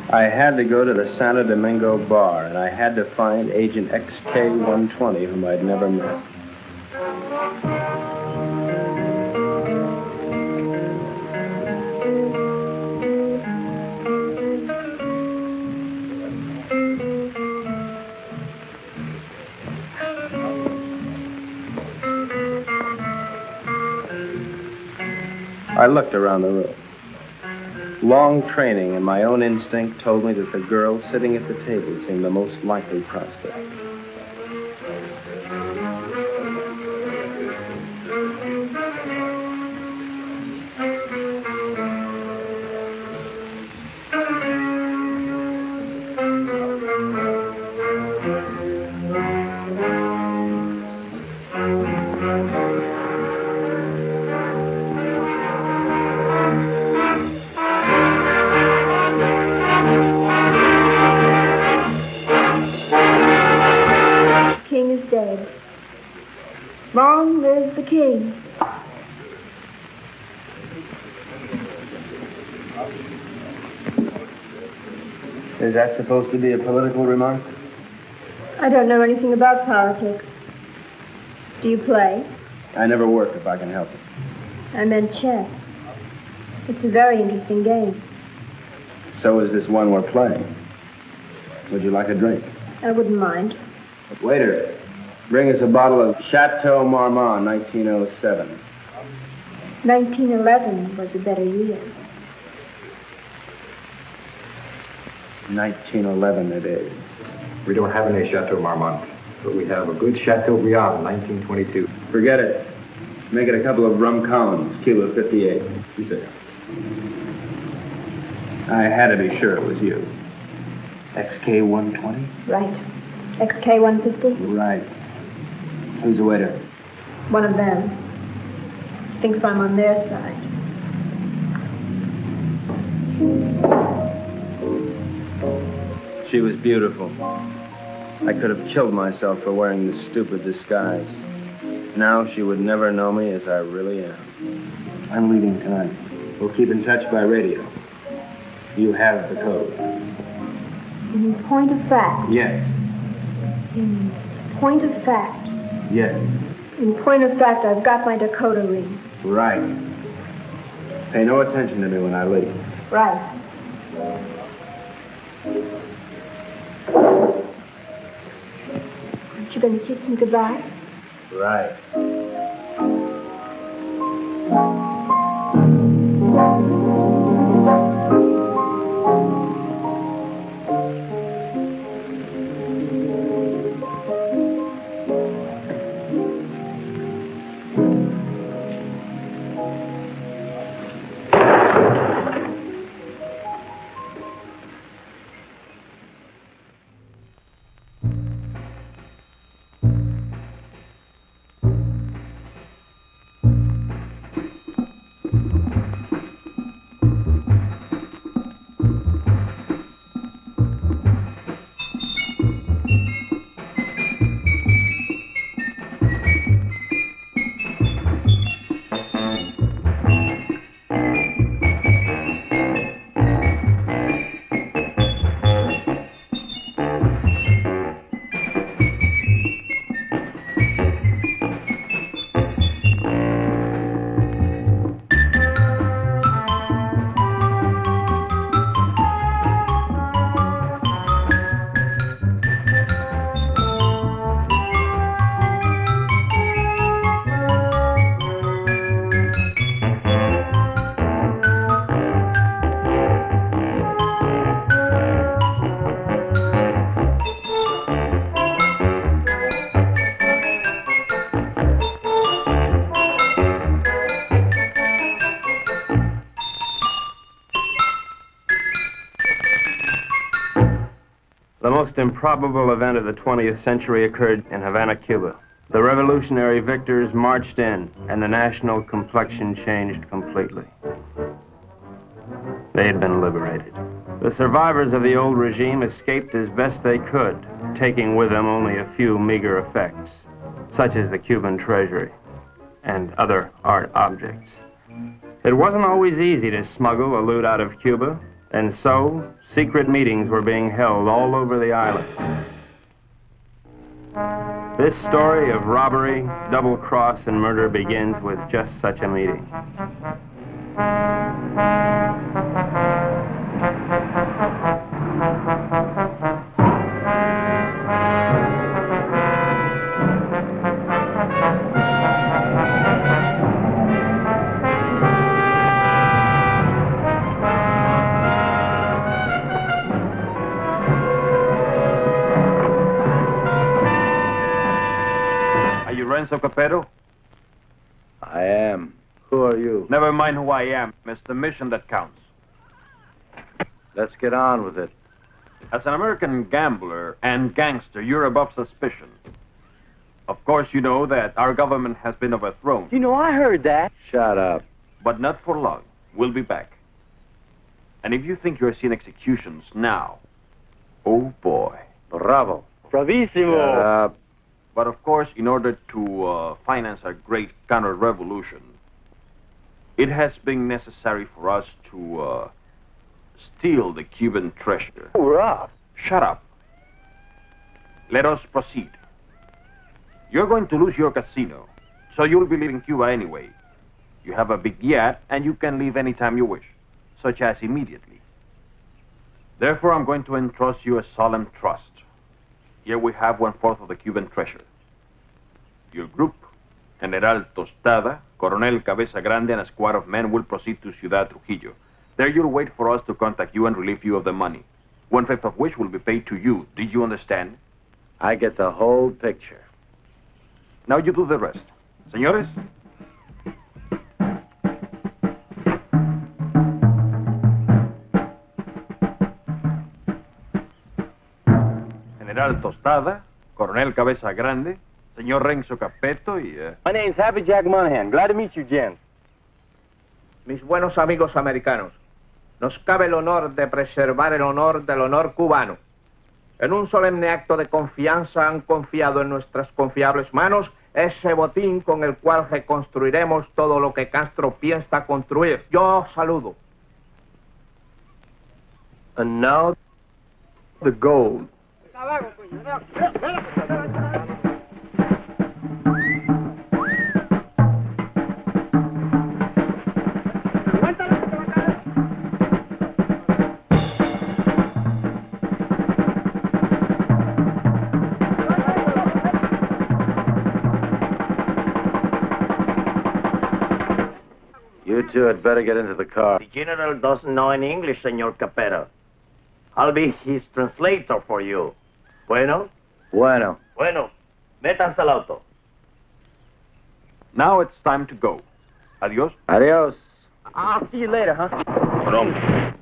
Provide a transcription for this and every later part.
I had to go to the Santo Domingo bar, and I had to find Agent XK-120, whom I'd never met. I looked around the room. Long training and my own instinct told me that the girl sitting at the table seemed the most likely prospect. Long live the king. Is that supposed to be a political remark? I don't know anything about politics. Do you play? I never work if I can help it. I meant chess. It's a very interesting game. So is this one we're playing. Would you like a drink? I wouldn't mind. Waiter. Bring us a bottle of Chateau Marmont, 1907. 1911 was a better year. 1911 it is. We don't have any Chateau Marmont, but we have a good Chateaubriand, 1922. Forget it. Make it a couple of rum Collins, kilo 58. You say. I had to be sure it was you. XK-120? Right. XK-150? Right. Who's the waiter? One of them. Thinks I'm on their side. She was beautiful. I could have killed myself for wearing this stupid disguise. Now she would never know me as I really am. I'm leaving tonight. We'll keep in touch by radio. You have the code. In point of fact? Yes. In point of fact? Yes. In point of fact, I've got my decoder ring. Right. Pay no attention to me when I leave. Right. Aren't you going to kiss me goodbye? Right. most improbable event of the 20th century occurred in Havana, Cuba. The revolutionary victors marched in, and the national complexion changed completely. They had been liberated. The survivors of the old regime escaped as best they could, taking with them only a few meager effects, such as the Cuban treasury and other art objects. It wasn't always easy to smuggle the loot out of Cuba, and so secret meetings were being held all over the island. This story of robbery, double cross, and murder begins with just such a meeting. Renzo Capetto? I am. Who are you? Never mind who I am. It's the mission that counts. Let's get on with it. As an American gambler and gangster, you're above suspicion. Of course, you know that our government has been overthrown. You know, I heard that. Shut up. But not for long. We'll be back. And if you think you're seeing executions now, oh boy. Bravo. Bravissimo. Shut up. But of course, in order to finance a great counter-revolution, it has been necessary for us to steal the Cuban treasure. Hurrah! Shut up. Let us proceed. You're going to lose your casino, so you'll be leaving Cuba anyway. You have a big yacht, and you can leave anytime you wish, such as immediately. Therefore, I'm going to entrust you a solemn trust. Here we have 1/4 of the Cuban treasure. Your group, General Tostada, Coronel Cabeza Grande, and a squad of men will proceed to Ciudad Trujillo. There you'll wait for us to contact you and relieve you of the money, 1/5 of which will be paid to you. Did you understand? I get the whole picture. Now you do the rest. Señores? General Tostada, Coronel Cabeza Grande, Señor Renzo Capetto y... My name's Happy Jack Monahan. Glad to meet you, Jen. Mis buenos amigos americanos, nos cabe el honor de preservar el honor del honor cubano. En un solemne acto de confianza han confiado en nuestras confiables manos ese botín con el cual reconstruiremos todo lo que Castro piensa construir. Yo saludo. And now, the gold. You two had better get into the car. The general doesn't know any English, Senor Capeto. I'll be his translator for you. Bueno? Bueno. Bueno. Métanse al auto. Now it's time to go. Adios. Adios. I'll see you later, huh? Pronto.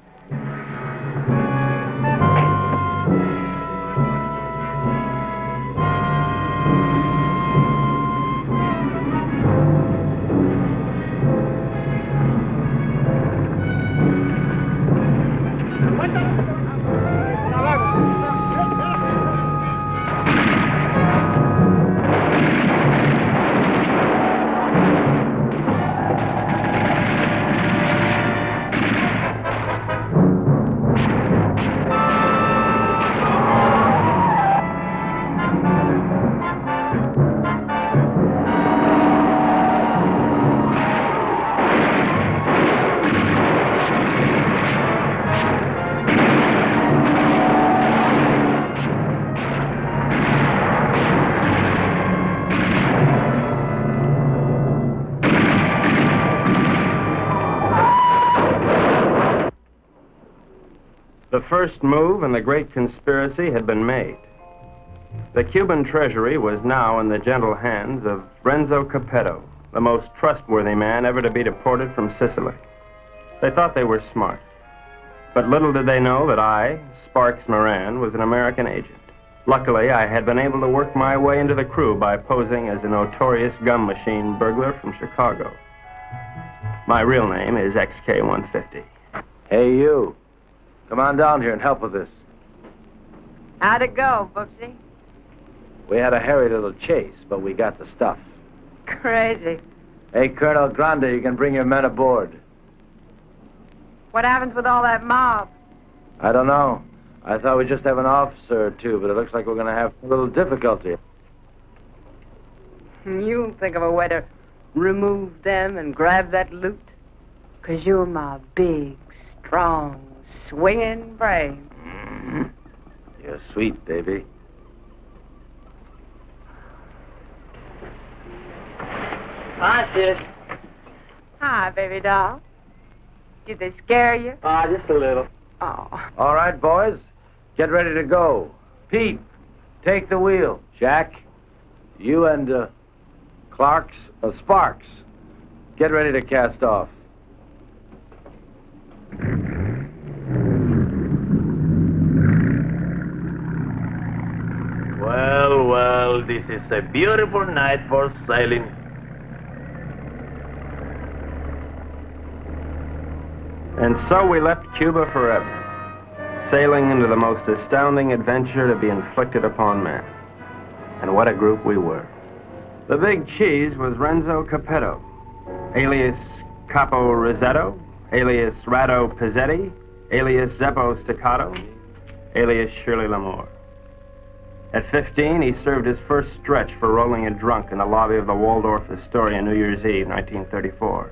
The first move in the great conspiracy had been made. The Cuban treasury was now in the gentle hands of Renzo Capetto, the most trustworthy man ever to be deported from Sicily. They thought they were smart, but little did they know that I, Sparks Moran, was an American agent. Luckily, I had been able to work my way into the crew by posing as a notorious gum machine burglar from Chicago. My real name is XK150. Hey, you. Come on down here and help with this. How'd it go, Boopsy? We had a hairy little chase, but we got the stuff. Crazy. Hey, Colonel Grande, you can bring your men aboard. What happens with all that mob? I don't know. I thought we'd just have an officer or two, but it looks like we're going to have a little difficulty. You think of a way to remove them and grab that loot? 'Cause you're my big, strong, swinging brain. Mm-hmm. You're sweet, baby. Hi, sis. Hi, baby doll. Did they scare you? Just a little. Oh. All right, boys. Get ready to go. Pete, take the wheel. Jack, you and Sparks, get ready to cast off. Well, well, this is a beautiful night for sailing. And so we left Cuba forever, sailing into the most astounding adventure to be inflicted upon man. And what a group we were. The big cheese was Renzo Capetto, alias Capo Rosetto, alias Rado Pizzetti, alias Zeppo Staccato, alias Shirley Lamour. At 15, he served his first stretch for rolling a drunk in the lobby of the Waldorf Astoria New Year's Eve, 1934.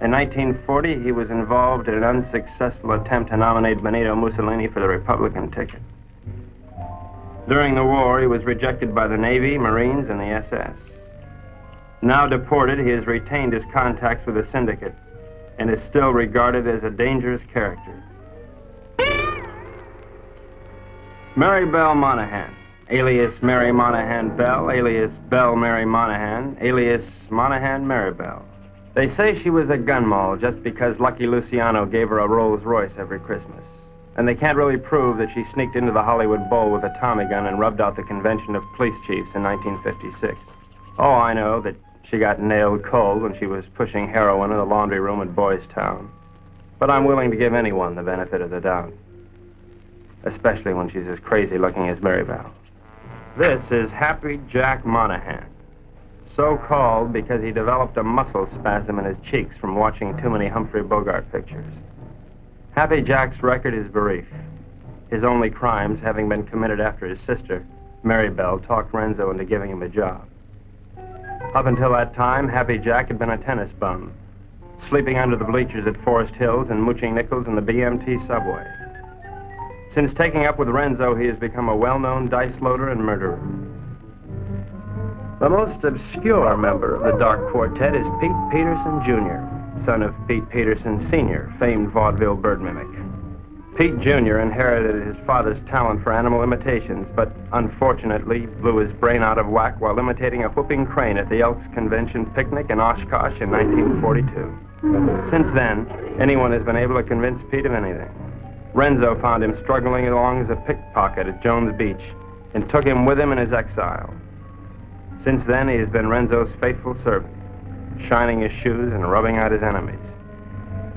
In 1940, he was involved in an unsuccessful attempt to nominate Benito Mussolini for the Republican ticket. During the war, he was rejected by the Navy, Marines, and the SS. Now deported, he has retained his contacts with the syndicate and is still regarded as a dangerous character. Mary-Belle Monahan, alias Mary Monahan Belle, alias Belle Mary Monahan, alias Monahan Mary-Belle. They say she was a gun moll just because Lucky Luciano gave her a Rolls Royce every Christmas. And they can't really prove that she sneaked into the Hollywood Bowl with a Tommy gun and rubbed out the convention of police chiefs in 1956. Oh, I know that she got nailed cold when she was pushing heroin in the laundry room at Boys Town. But I'm willing to give anyone the benefit of the doubt. Especially when she's as crazy looking as Mary-Belle. This is Happy Jack Monahan. So called because he developed a muscle spasm in his cheeks from watching too many Humphrey Bogart pictures. Happy Jack's record is brief, his only crimes having been committed after his sister, Mary-Belle, talked Renzo into giving him a job. Up until that time, Happy Jack had been a tennis bum, sleeping under the bleachers at Forest Hills and mooching nickels in the BMT subway. Since taking up with Renzo, he has become a well-known dice loader and murderer. The most obscure member of the Dark Quartet is Pete Peterson Jr., son of Pete Peterson Sr., famed vaudeville bird mimic. Pete Jr. inherited his father's talent for animal imitations, but unfortunately blew his brain out of whack while imitating a whooping crane at the Elks Convention picnic in Oshkosh in 1942. Since then, anyone has been able to convince Pete of anything. Renzo found him struggling along as a pickpocket at Jones Beach and took him with him in his exile. Since then, he has been Renzo's faithful servant, shining his shoes and rubbing out his enemies.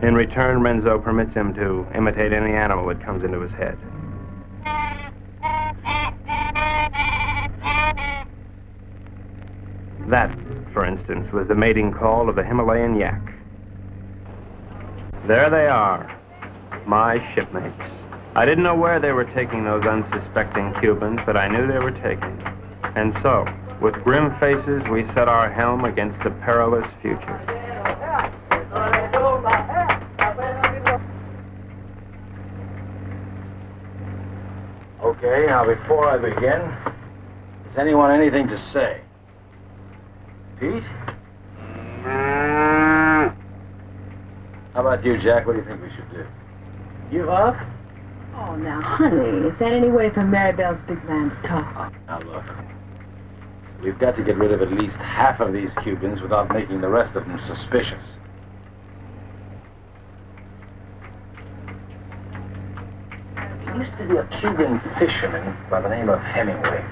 In return, Renzo permits him to imitate any animal that comes into his head. That, for instance, was the mating call of the Himalayan yak. There they are, my shipmates. I didn't know where they were taking those unsuspecting Cubans, but I knew they were taking. And so, with grim faces, we set our helm against the perilous future. Okay, now before I begin, has anyone anything to say? Pete? How about you, Jack? What do you think we should do? Give up? Oh, now, honey, is that any way for Mary-Belle's big man to talk? Now, look. We've got to get rid of at least half of these Cubans without making the rest of them suspicious. You used to to be a Cuban fisherman by the name of Hemingway.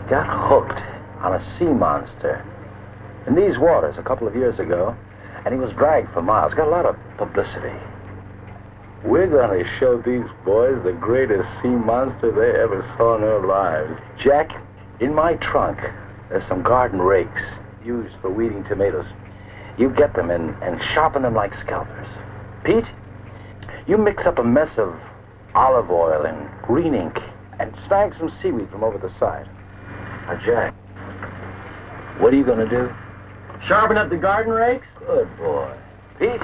He got hooked on a sea monster in these waters a couple of years ago, and he was dragged for miles. Got a lot of publicity. We're going to show these boys the greatest sea monster they ever saw in their lives. Jack, in my trunk, there's some garden rakes used for weeding tomatoes. You get them and sharpen them like scalpers. Pete, you mix up a mess of olive oil and green ink and snag some seaweed from over the side. Now, Jack, what are you going to do? Sharpen up the garden rakes? Good boy. Pete,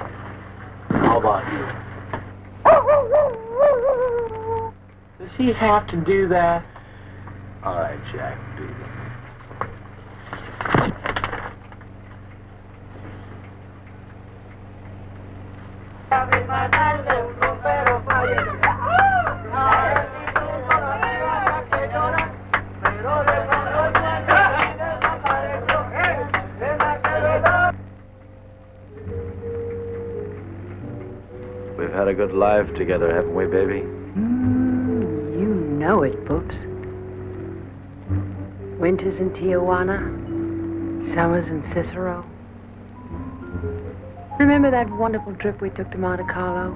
how about you? Does he have to do that? All right, Jack, do it. We've had a good life together, haven't we, baby? You know it, Poops. Winters in Tijuana, summers in Cicero. Remember that wonderful trip we took to Monte Carlo?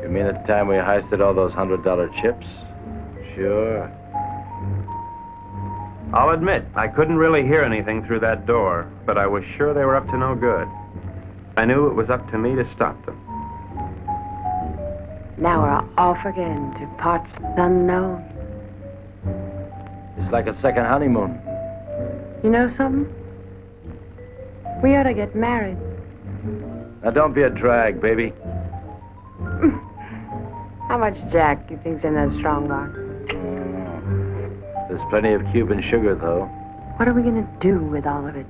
You mean at the time we heisted all those $100 chips? Sure. I'll admit, I couldn't really hear anything through that door, but I was sure they were up to no good. I knew it was up to me to stop them. Now we're off again to parts unknown. It's like a second honeymoon. You know something? We ought to get married. Now don't be a drag, baby. How much Jack you think's in that strong box? There's plenty of Cuban sugar, though. What are we going to do with all of it?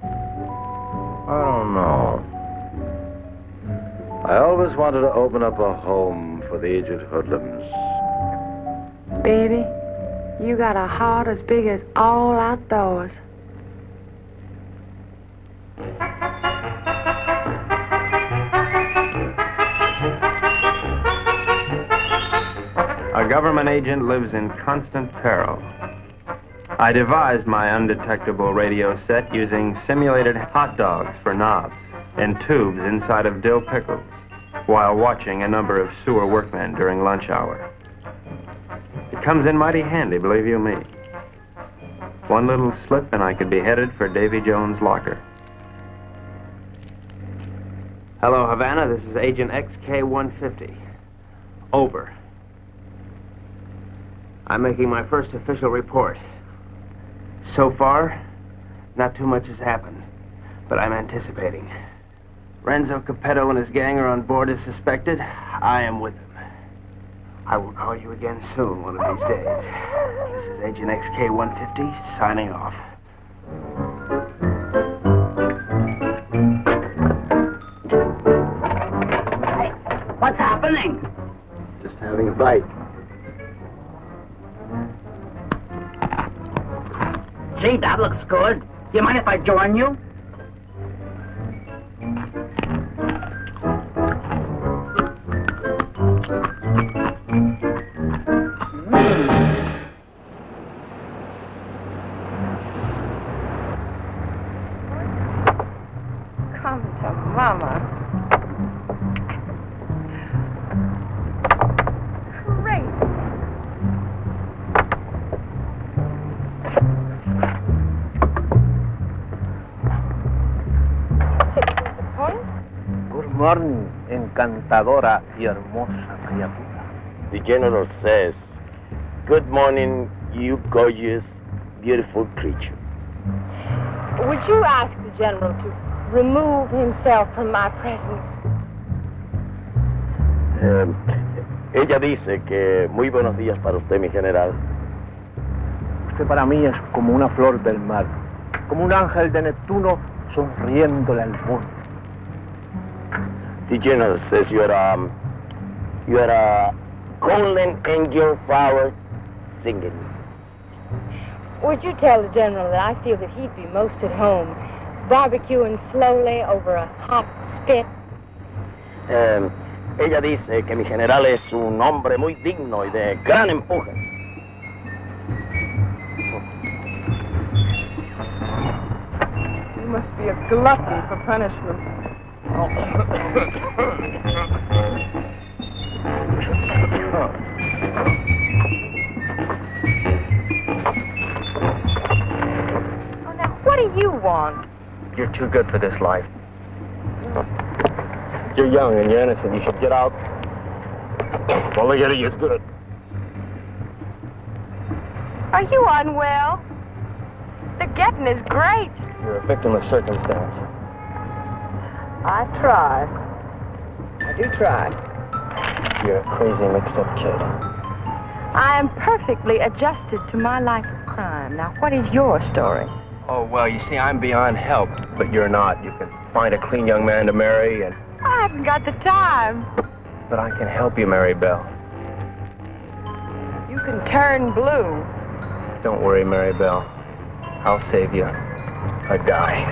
I don't know. I always wanted to open up a home for the aged hoodlums. Baby, you got a heart as big as all outdoors. A government agent lives in constant peril. I devised my undetectable radio set using simulated hot dogs for knobs and tubes inside of dill pickles while watching a number of sewer workmen during lunch hour. It comes in mighty handy, believe you me. One little slip and I could be headed for Davy Jones' locker. Hello, Havana. This is Agent XK-150. Over. I'm making my first official report. So far, not too much has happened, but I'm anticipating. Renzo Capetto and his gang are on board as suspected. I am with them. I will call you again soon, one of these days. This is Agent XK-150, signing off. What's happening? Just having a bite. Gee, that looks good. Do you mind if I join you? Come to Mama. Great. Good morning, encantadora y hermosa criatura. The general says, "Good morning, you gorgeous, beautiful creature." Would you ask the general to remove himself from my presence? Ella dice que muy buenos días para usted, mi general. Usted para mí es como una flor del mar, como un ángel de Neptuno sonriéndole al mundo. The general says you are a golden angel flower singing. Would you tell the general that I feel that he'd be most at home, barbecuing slowly over a hot spit? Ella dice que mi general es un hombre muy digno y de gran empuje. You must be a glutton for punishment. Oh, now, what do you want? You're too good for this life. You're young and you're innocent. You should get out. Well, look at you, it's good. Are you unwell? The getting is great. You're a victim of circumstance. I try. I do try. You're a crazy, mixed-up kid. I am perfectly adjusted to my life of crime. Now, what is your story? Oh, well, you see, I'm beyond help, but you're not. You can find a clean young man to marry, and... I haven't got the time. But I can help you, Mary-Belle. You can turn blue. Don't worry, Mary-Belle. I'll save you. I die.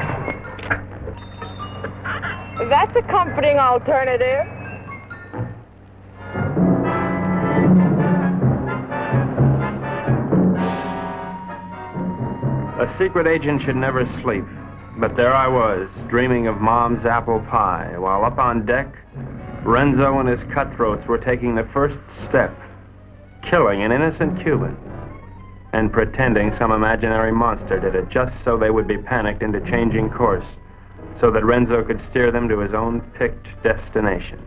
That's a comforting alternative. A secret agent should never sleep. But there I was, dreaming of Mom's apple pie, while up on deck, Renzo and his cutthroats were taking the first step, killing an innocent Cuban, and pretending some imaginary monster did it just so they would be panicked into changing course, so that Renzo could steer them to his own picked destination.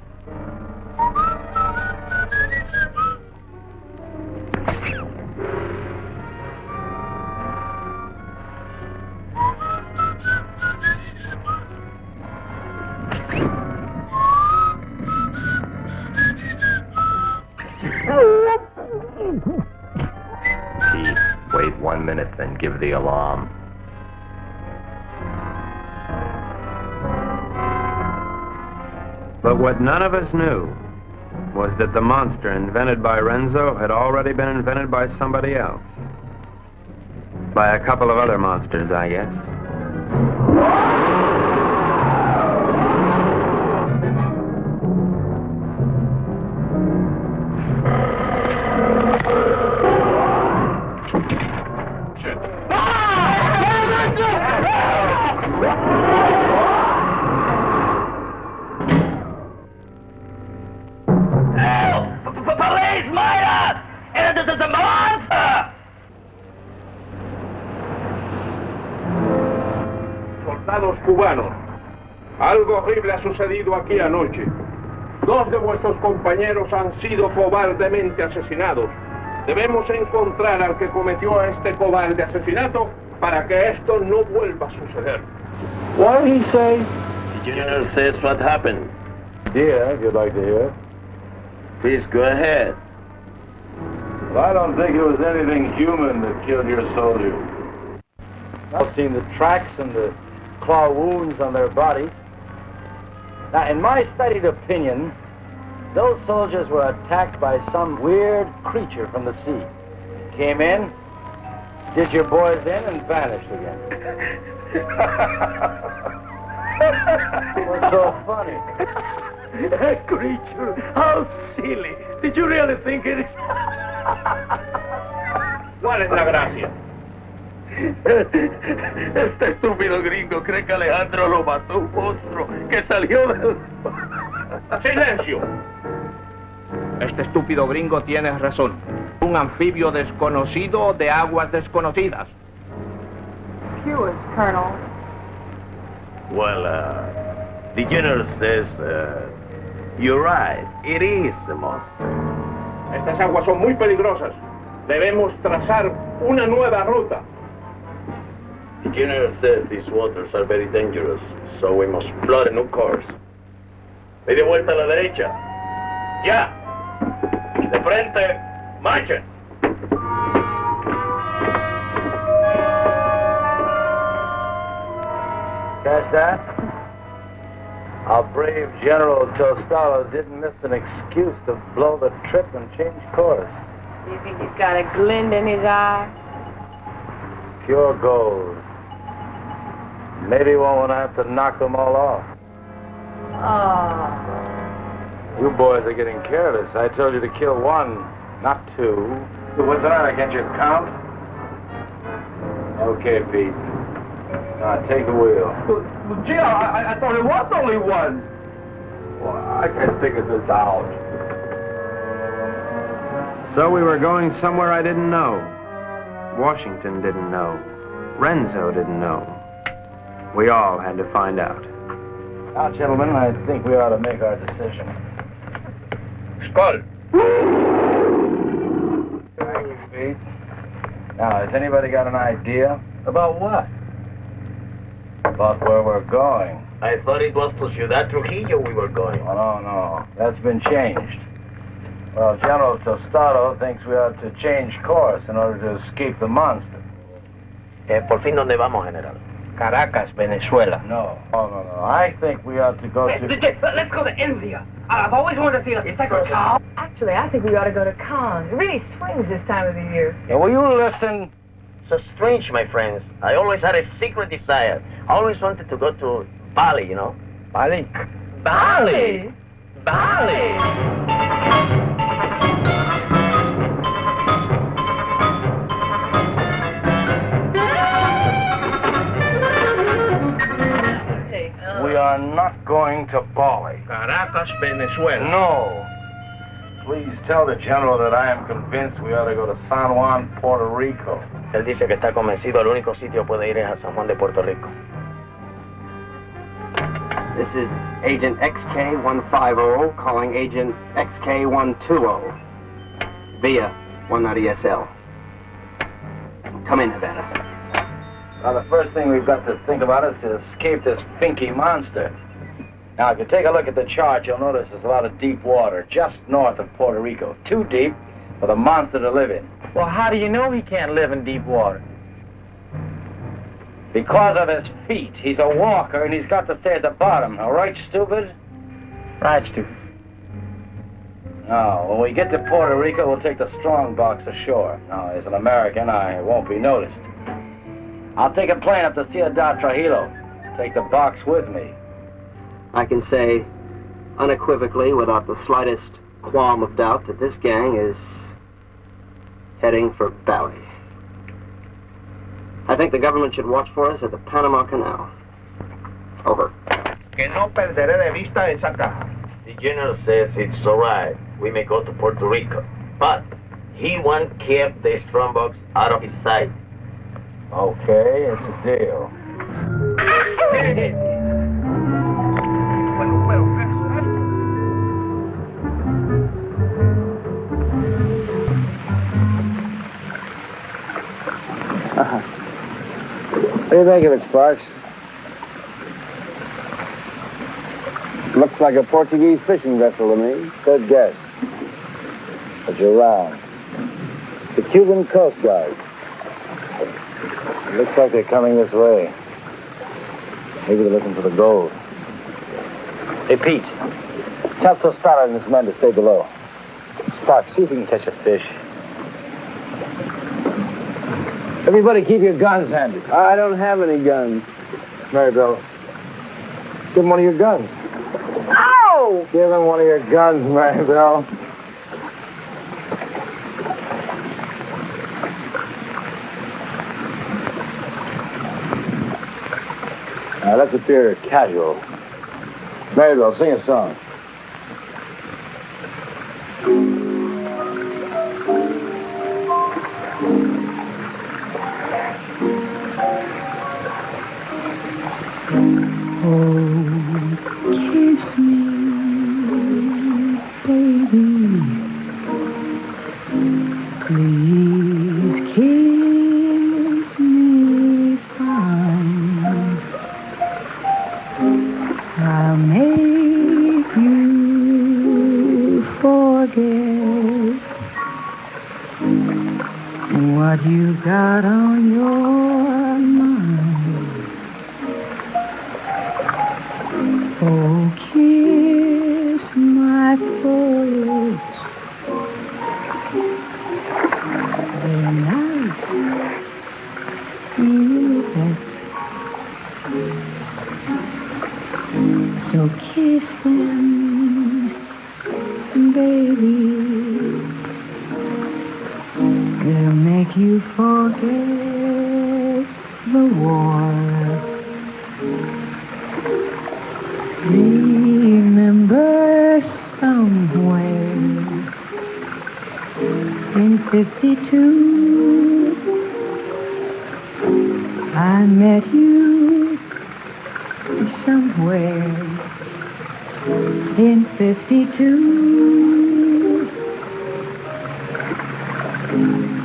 Wait 1 minute, then give the alarm. But what none of us knew was that the monster invented by Renzo had already been invented by somebody else. By a couple of other monsters, I guess. Cubanos, algo horrible ha sucedido aquí anoche. 2 de vuestros compañeros han sido cobardemente asesinados. Debemos encontrar al que cometió este cobarde asesinato para que esto no vuelva a suceder. What did he say? The general says what happened. Yeah, if you'd like to hear. Please go ahead. Well, I don't think it was anything human that killed your soldiers. I've seen the tracks and the claw wounds on their bodies. Now, in my studied opinion, those soldiers were attacked by some weird creature from the sea. Came in, did your boys in, and vanished again. What's so funny? A creature? How silly. Did you really think it? ¿Cuál es la gracia? Este estúpido gringo cree que Alejandro lo mató un monstruo que salió del... ¡Silencio! Este estúpido gringo tiene razón. Un anfibio desconocido de aguas desconocidas. Yours, Colonel. Well, the general says, you're right. It is a monster. Estas aguas son muy peligrosas. Debemos trazar una nueva ruta. The general says these waters are very dangerous, so we must plot a new course. Media vuelta a la derecha. ¡Ya! De frente, marchen. Catch that? Our brave General Tostada didn't miss an excuse to blow the trip and change course. You think he's got a glint in his eye? Pure gold. Maybe one won't have to knock them all off. Oh. You boys are getting careless. I told you to kill one, not two. What's the matter? Can't you count? Okay, Pete. Now, take the wheel. Well, gee, I thought it was only one. Well, I can't figure this out. So we were going somewhere I didn't know. Washington didn't know. Renzo didn't know. We all had to find out. Now, gentlemen, I think we ought to make our decision. Skull. Thank you, Pete. Now, has anybody got an idea? About what? About where we're going. I thought it was to Ciudad Trujillo we were going. Oh, no. That's been changed. Well, General Tostada thinks we ought to change course in order to escape the monster. Por fin, ¿dónde vamos, General? Caracas, Venezuela. No. I think we ought to go to... Let's go to India. I've always wanted to see a sacred cow. Actually, I think we ought to go to Cannes. It really swings this time of the year. Yeah, will you listen? So strange, my friends. I always had a secret desire. I always wanted to go to Bali, you know? Bali? Bali! Bali! We are not going to Bali. Caracas, Venezuela. No. Please tell the General that I am convinced we ought to go to San Juan, Puerto Rico. Él dice que está convencido, el único sitio puede ir es a San Juan de Puerto Rico. This is Agent XK150 calling Agent XK120 via 19 ESL. Come in, Havana. Now, the first thing we've got to think about is to escape this finky monster. Now, if you take a look at the chart, you'll notice there's a lot of deep water just north of Puerto Rico. Too deep for the monster to live in. Well, how do you know he can't live in deep water? Because of his feet. He's a walker, and he's got to stay at the bottom. All right, stupid? Right, stupid. Now, when we get to Puerto Rico, we'll take the strong box ashore. Now, as an American, I won't be noticed. I'll take a plane up to Ciudad Trujillo. Take the box with me. I can say unequivocally, without the slightest qualm of doubt, that this gang is heading for Bali. I think the government should watch for us at the Panama Canal. Over. Que no perderé de vista esa caja. The general says it's all right. We may go to Puerto Rico. But he won't keep the strongbox out of his sight. Okay, it's a deal. What do you think of it, Sparks? Looks like a Portuguese fishing vessel to me. Good guess. But you're wrong. The Cuban Coast Guard. It looks like they're coming this way. Maybe they're looking for the gold. Hey, Pete. Tell Tostada and his men to stay below. Sparks, see if we can catch a fish. Everybody keep your guns handy. I don't have any guns. Mary-Belle, give him one of your guns. Ow! Give him one of your guns, Mary-Belle. Now, let's appear casual. Mary-Belle, sing a song. Kiss me, baby. Please kiss me fine. I'll make you forget what you got on your mind. Oh, kiss my forehead. They're nice. Yes. So kiss them forget the war. Remember somewhere in 52 I met you somewhere in 52.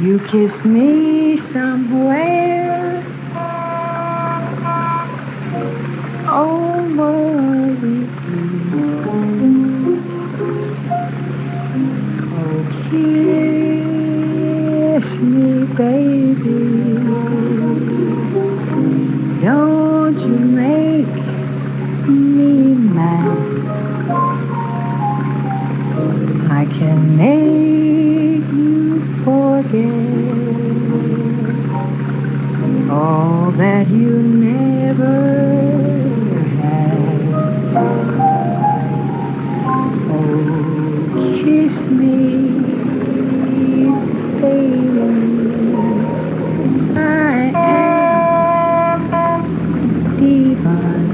You kissed me somewhere over the oh, kiss me, baby. Don't you make me mad. I can make you forget all that you never had. Oh, kiss me, baby. I am divine.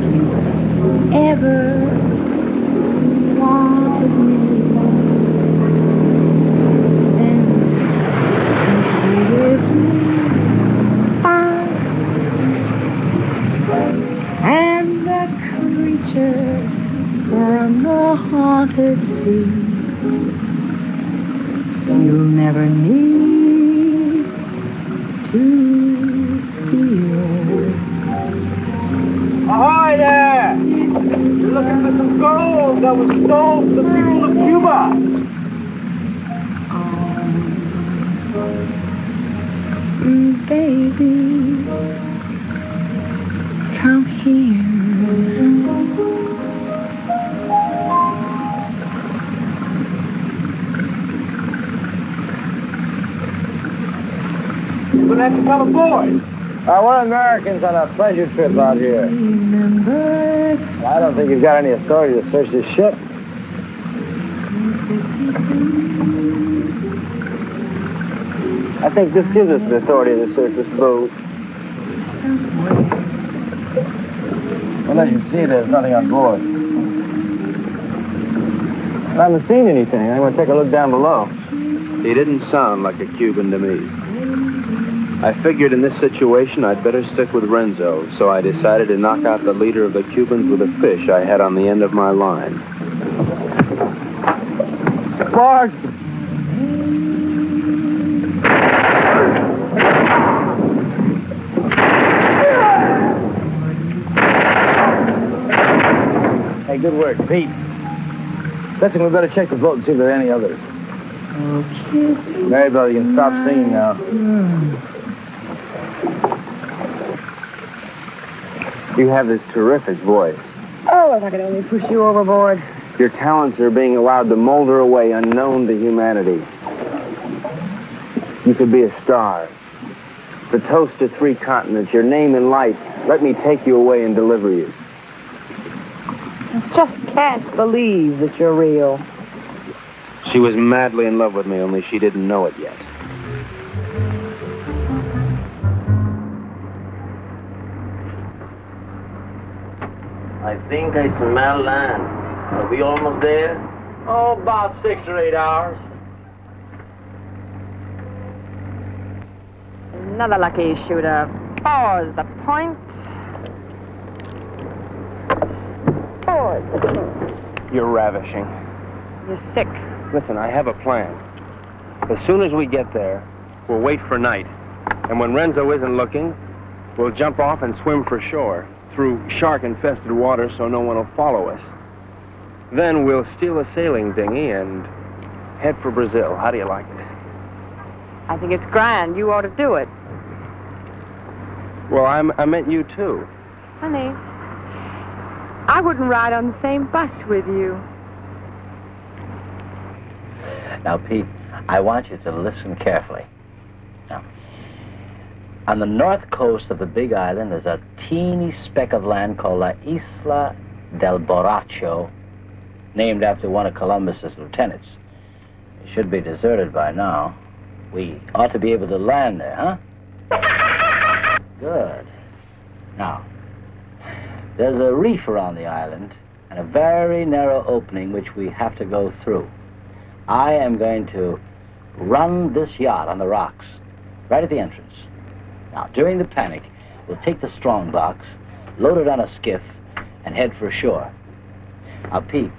If you ever wanted me, then kiss me fine. And the creature from the haunted sea, you'll never need to fear. Ahoy there! You're looking for some gold that was stole from the people of Cuba. Baby, come here. You're gonna have to come aboard. We're Americans on a pleasure trip out here. Remember, I don't think you've got any authority to search this ship. I think this gives us the authority to search this boat. Well, as you see, there's nothing on board. I haven't seen anything. I'm going to take a look down below. He didn't sound like a Cuban to me. I figured in this situation I'd better stick with Renzo, so I decided to knock out the leader of the Cubans with a fish I had on the end of my line. Sparks! Hey, good work, Pete. Listen, we better check the boat and see if there are any others. Mary-Belle, you can stop singing now. You have this terrific voice. Oh, if I could only push you overboard. Your talents are being allowed to molder away unknown to humanity. You could be a star. The toast to 3 continents, your name in lights. Let me take you away and deliver you. I just can't believe that you're real. She was madly in love with me, only she didn't know it yet. I think I smell land. Are we almost there? Oh, about 6 or 8 hours. Another lucky shooter. 4's the point. 4's the point. You're ravishing. You're sick. Listen, I have a plan. As soon as we get there, we'll wait for night. And when Renzo isn't looking, we'll jump off and swim for shore through shark-infested water so no one will follow us. Then we'll steal a sailing dinghy and head for Brazil. How do you like it? I think it's grand. You ought to do it. Well, I meant you, too. Honey, I wouldn't ride on the same bus with you. Now, Pete, I want you to listen carefully. Now, on the north coast of the Big Island, there's a teeny speck of land called La Isla del Borracho, named after one of Columbus's lieutenants. It should be deserted by now. We ought to be able to land there, huh? Good. Now, there's a reef around the island and a very narrow opening which we have to go through. I am going to run this yacht on the rocks, right at the entrance. Now, during the panic, we'll take the strong box, load it on a skiff, and head for shore. Now, Pete,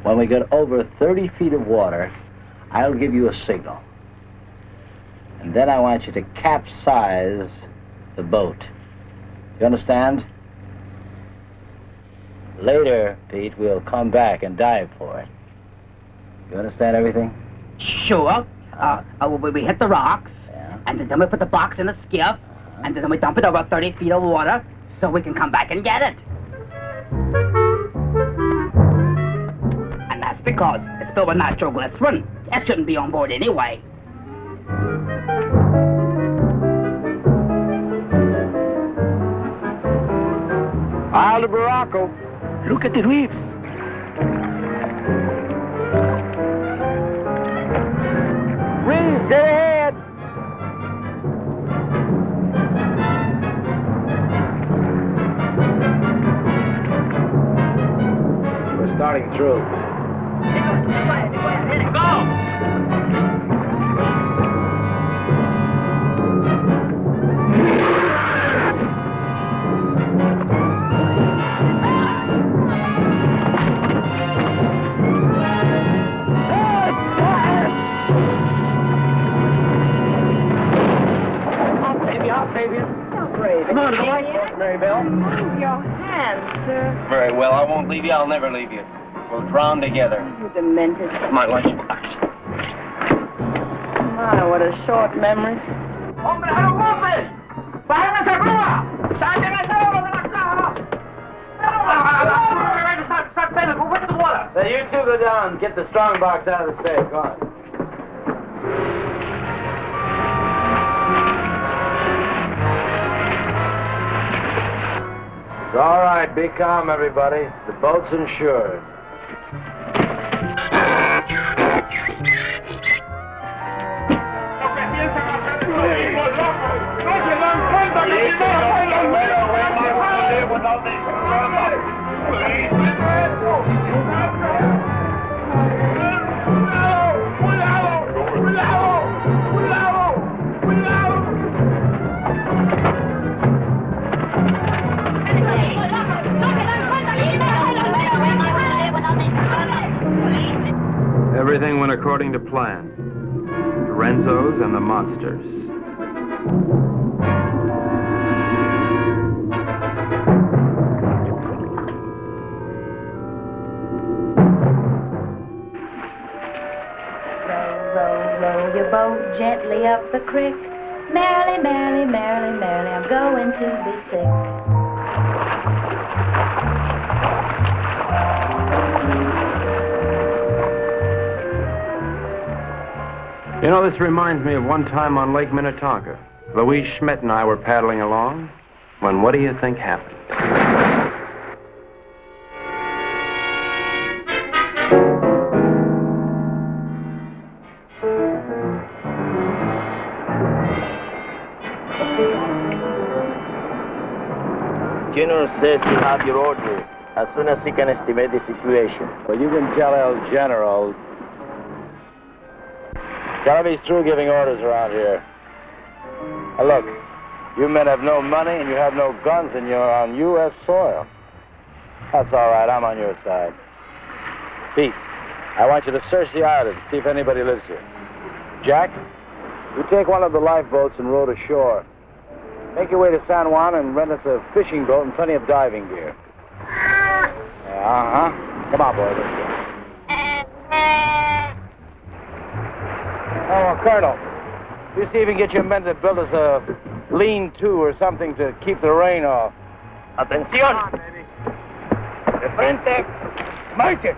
when we get over 30 feet of water, I'll give you a signal. And then I want you to capsize the boat. You understand? Later, Pete, we'll come back and dive for it. You understand everything? Sure. We hit the rocks, and then we put the box in the skiff, and then we dump it over 30 feet of water so we can come back and get it. And that's because it's filled with nitroglycerin. It shouldn't be on board anyway. Baracco. Look at the reefs. Reefs, dead ahead. We're starting through. Go! Come on, Mary-Belle. Move your hands, sir. Very well, I won't leave you. I'll never leave you. We'll drown together. You demented. My lunchbox. My, what a short memory. ¡Hombre, a los golpes! ¡Bájense arriba! ¡Saquen el cerebro de la caja! You two go down. Get the strong box out of the safe. Go on. It's all right. Be calm, everybody. The boat's insured. Everything went according to plan. The Renzos and the monsters. Row your boat gently up the creek. Merrily, merrily, merrily, merrily, I'm going to be sick. You know, this reminds me of one time on Lake Minnetonka. Louise Schmidt and I were paddling along when what do you think happened? General says he have your order as soon as he can estimate the situation. Well, you can tell El General. Tell him he's through giving orders around here. Now look, you men have no money and you have no guns and you're on U.S. soil. That's all right, I'm on your side. Pete, I want you to search the island, see if anybody lives here. Jack, you take one of the lifeboats and row to shore. Make your way to San Juan and rent us a fishing boat and plenty of diving gear. Uh-huh. Come on, boy, let's go. Oh, Colonel, you see if you can get your men to build us a lean-to or something to keep the rain off. Atención! De frente, marche!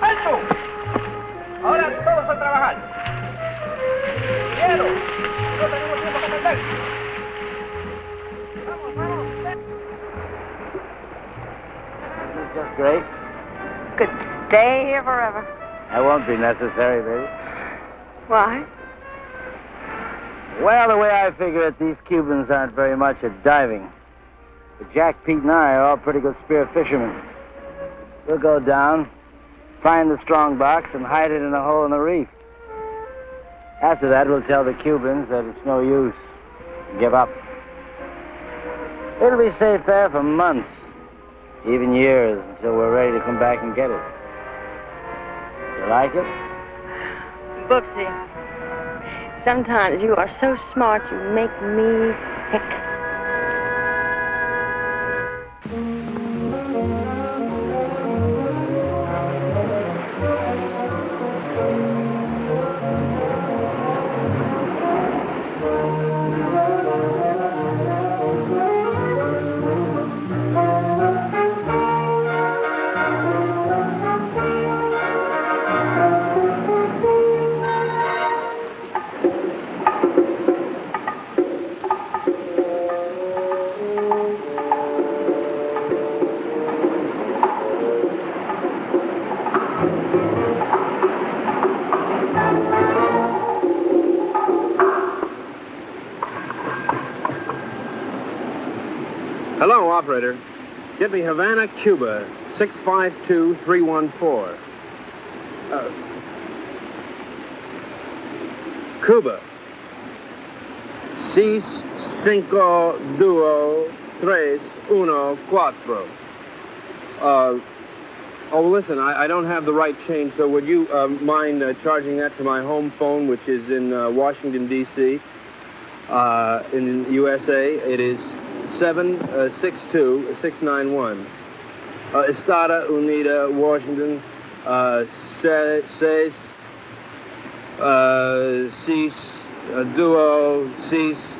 ¡Alto! Ahora todos a trabajar. Quiero This is just great. Could stay here forever. That won't be necessary, baby. Why? Well, the way I figure it, these Cubans aren't very much at diving. But Jack, Pete, and I are all pretty good spear fishermen. We'll go down, find the strong box, and hide it in a hole in the reef. After that, we'll tell the Cubans that it's no use. Give up. It'll be safe there for months, even years, until we're ready to come back and get it. You like it? Boopsy, sometimes you are so smart you make me sick. Hello, operator. Get me Havana, Cuba, 652314. Cuba. 6, 5, 2, 3, 1, 4. Oh, listen, I don't have the right change, so would you mind charging that to my home phone, which is in Washington, D.C., in USA? It is 762-691. Estada Unida, Washington, 6, 6,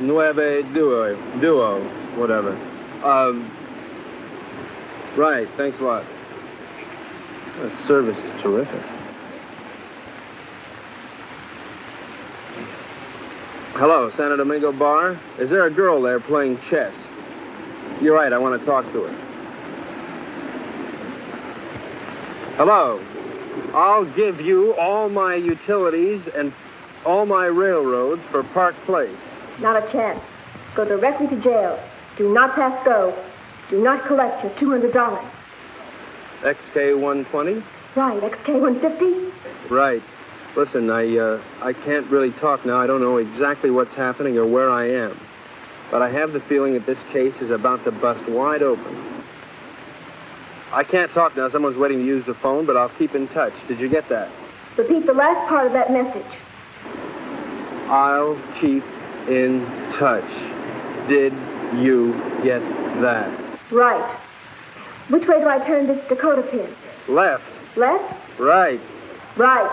9, whatever. Right, thanks a lot. That service is terrific. Hello, Santo Domingo Bar. Is there a girl there playing chess? You're right, I want to talk to her. Hello. I'll give you all my utilities and all my railroads for Park Place. Not a chance. Go directly to jail. Do not pass go. Do not collect your $200. XK120? Right, XK150? Right. Listen, I can't really talk now. I don't know exactly what's happening or where I am. But I have the feeling that this case is about to bust wide open. I can't talk now. Someone's waiting to use the phone, but I'll keep in touch. Did you get that? Repeat the last part of that message. I'll keep in touch. Did you get that? Right. Which way do I turn this Dakota pin? Left. Left? Right. Right.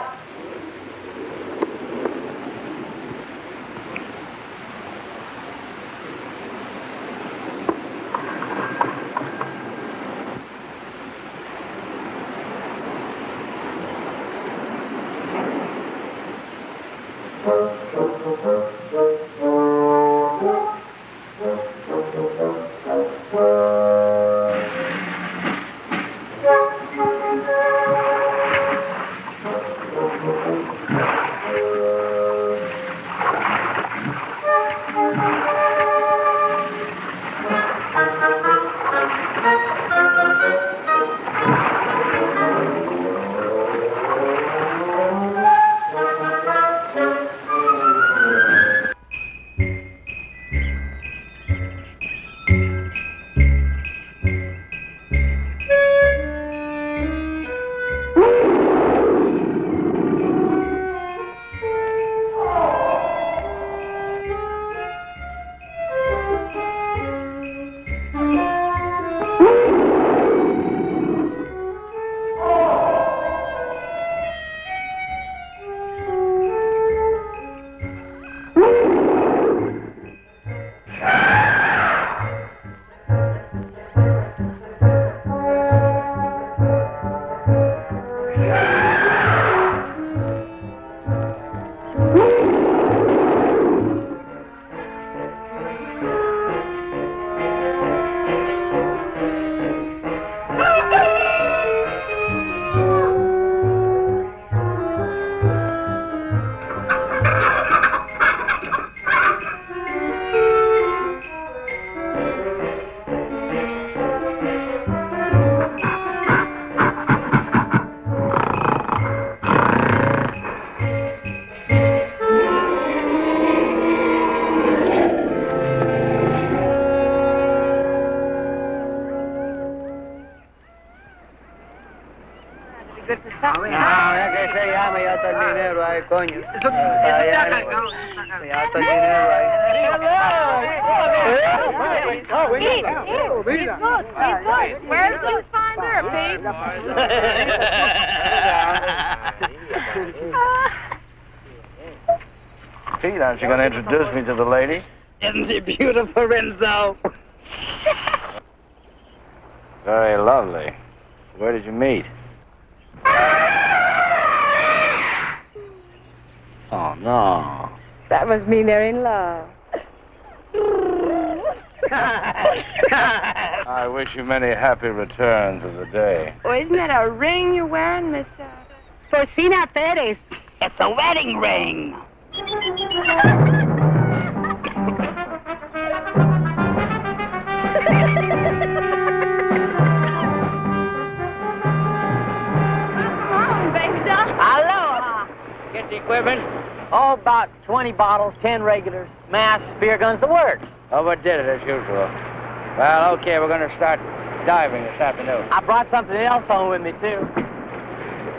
allá está el dinero ahí, coño. Allá está el dinero ahí. He's good. Where did you find her, Pete? Pete, aren't you going to introduce me to the lady? Isn't she beautiful, Renzo? Very lovely. Where did you meet? Oh, no. That must mean they're in love. I wish you many happy returns of the day. Oh, isn't that a ring you're wearing, Miss... Porcina Perez. It's a wedding ring. Aloha. Get the equipment. Oh, about 20 bottles, 10 regulars, mass, spear guns, the works. Overdid it as usual. Well, okay, we're going to start diving this afternoon. I brought something else home with me, too.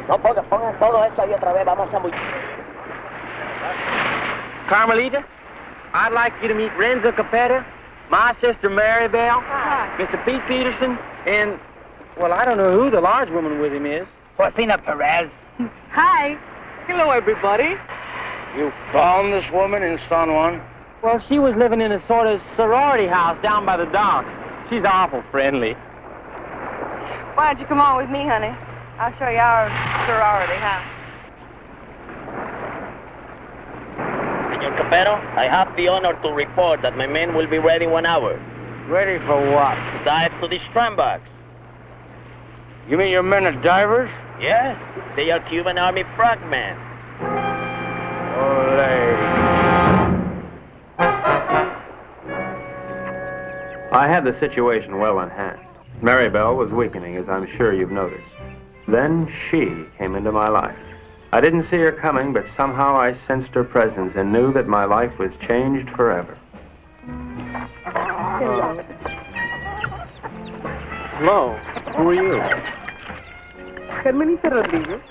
No pongan todo eso ahí otra vez. Vamos a muy... Carmelita, I'd like you to meet Renzo Capetto, my sister Mary-Belle, Mr. Pete Peterson, and, well, I don't know who the large woman with him is. Porcina Perez. Hi. Hello, everybody. You found this woman in San Juan? Well, she was living in a sort of sorority house down by the docks. She's awful friendly. Why don't you come on with me, honey? I'll show you our sorority house. Senor Capeto, I have the honor to report that my men will be ready in 1 hour. Ready for what? Dive to the strandbox. You mean your men are divers? Yes, they are Cuban Army frogmen. Ole. I had the situation well in hand. Mary-Belle was weakening, as I'm sure you've noticed. Then she came into my life. I didn't see her coming, but somehow I sensed her presence and knew that my life was changed forever. Hello, who are you? Carmelita Rodriguez.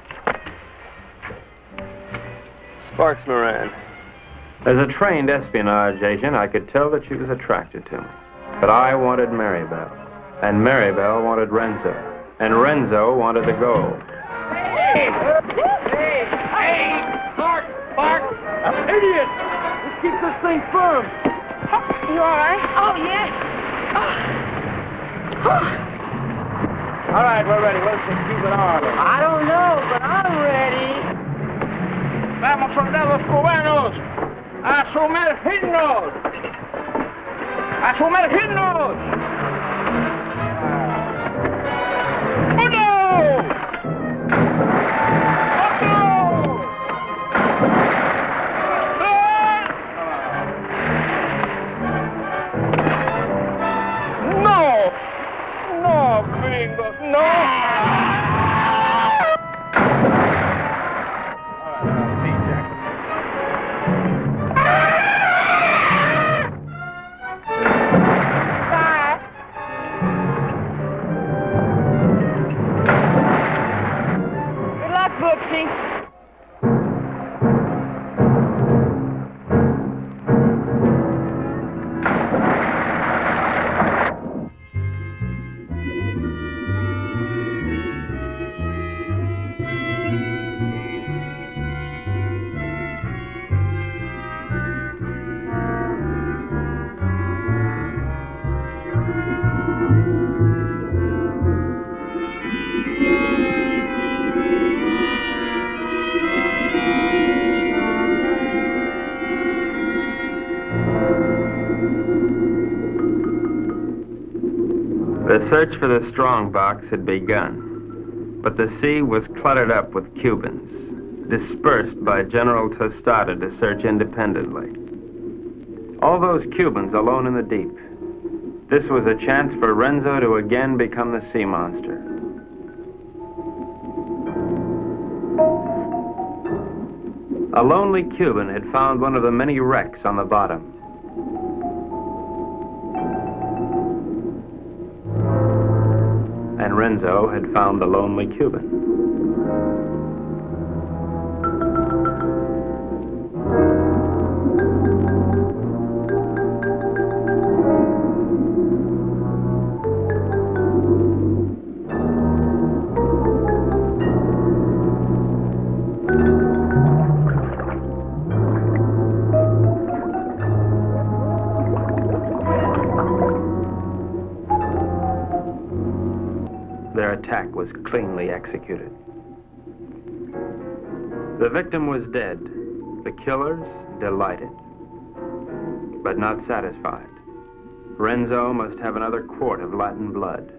Sparks Moran. As a trained espionage agent, I could tell that she was attracted to me. But I wanted Mary-Belle, and Mary-Belle wanted Renzo, and Renzo wanted the gold. Hey! Spark! Idiot! Let's keep this thing firm. You all right? Oh, yes. All right, we're ready. Where's the Cuban Army? I don't know, but I'm ready. Vamos, soldados cubanos, a sumergirnos. ¡A sumergirnos! ¡Uno! ¡No! ¡No, gringos! ¡No! The search for the strongbox had begun, but the sea was cluttered up with Cubans, dispersed by General Tostada to search independently. All those Cubans alone in the deep. This was a chance for Renzo to again become the sea monster. A lonely Cuban had found one of the many wrecks on the bottom. And Renzo had found the lonely Cuban. Their attack was cleanly executed. The victim was dead. The killers delighted, but not satisfied. Renzo must have another quart of Latin blood.